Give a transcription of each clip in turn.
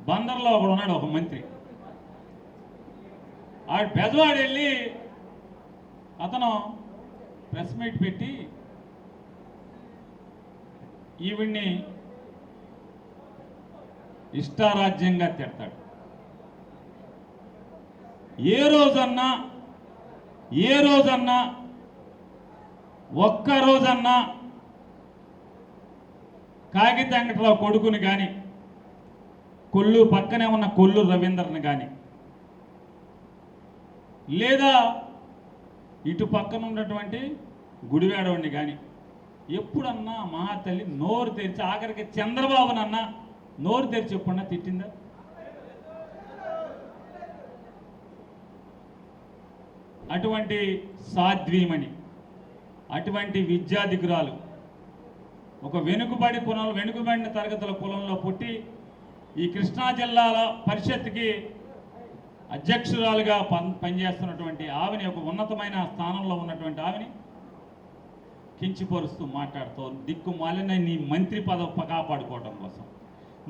బందర్లో ఒకడు ఉన్నాడు, ఒక మంత్రి. ఆ బెజవాడ వెళ్ళి అతను ప్రెస్ మీట్ పెట్టి ఈవిడ్ని ఇష్టారాజ్యంగా తిడతాడు. ఏ రోజన్నా ఒక్క రోజన్నా కాగిత వెంకటరావు కొడుకుని కానీ, కొల్లు పక్కనే ఉన్న కొల్లు రవీందర్ని కానీ, లేదా ఇటు పక్కన ఉన్నటువంటి గుడివాడవాడిని కానీ ఎప్పుడన్నా మహాతల్లి నోరు తెరిచి, ఆఖరికి చంద్రబాబునన్నా నోరు తెరిచి ఎప్పుడన్నా తిట్టిందా? అటువంటి సాధ్వీమణి, అటువంటి విద్యాధికురాలు, ఒక వెనుకబడిన తరగతుల కులంలో పుట్టి ఈ కృష్ణా జిల్లాల పరిషత్కి అధ్యక్షురాలుగా పనిచేస్తున్నటువంటి ఆవిని, ఒక ఉన్నతమైన స్థానంలో ఉన్నటువంటి ఆవిని కించిపరుస్తూ మాట్లాడుతూ దిక్కుమాలిన నీ మంత్రి పదవి కాపాడుకోవడం కోసం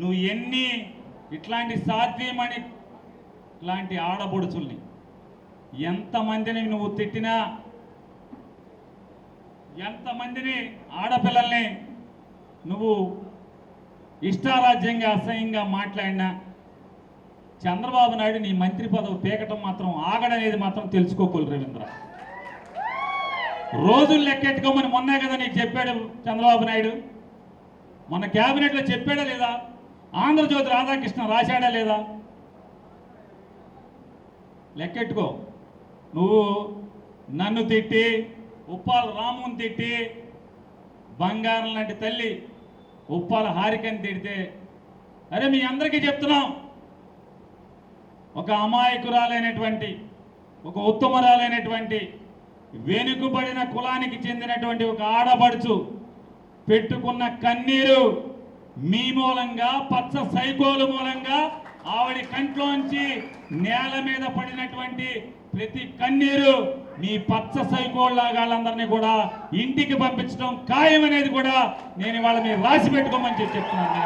నువ్వు ఎన్ని ఇట్లాంటి సాధ్వీమణి లాంటి ఆడబొడుచుల్ని ఎంతమందిని నువ్వు తిట్టినా, ఎంతమందిని ఆడపిల్లల్ని నువ్వు ఇష్టారాజ్యంగా అసహ్యంగా మాట్లాడినా చంద్రబాబు నాయుడు నీ మంత్రి పదవి పీకటం మాత్రం ఆగడనేది మాత్రం తెలుసుకోకూడదు రవీంద్ర. రోజులు లెక్కెట్టుకోమని మొన్నే కదా నీకు చెప్పాడు చంద్రబాబు నాయుడు. మన క్యాబినెట్లో చెప్పాడా లేదా? ఆంధ్రజ్యోతి రాధాకృష్ణ రాశాడా లేదా? లెక్కెట్టుకో. నువ్వు నన్ను తిట్టి, ఉప్పాల రాముని తిట్టి, బంగారం లాంటి తల్లి ఉప్పాల హారికని తిడితే, అరే మీ అందరికీ చెప్తున్నాం, ఒక అమాయకురాలైనటువంటి, ఒక ఉత్తమరాలైనటువంటి, వెనుకబడిన కులానికి చెందినటువంటి ఒక ఆడబడుచు పెట్టుకున్న కన్నీరు మీ మూలంగా, పచ్చ సైకోలు మూలంగా ఆవిడ కంట్లోంచి నేల మీద పడినటువంటి ప్రతి కన్నీరు మీ పచ్చ సైకోళ్ళగాళ్ళందరినీ కూడా ఇంటికి పంపించడం ఖాయం అనేది కూడా నేను ఇవాళ మీరు రాసి పెట్టుకోమని చెప్తున్నాను.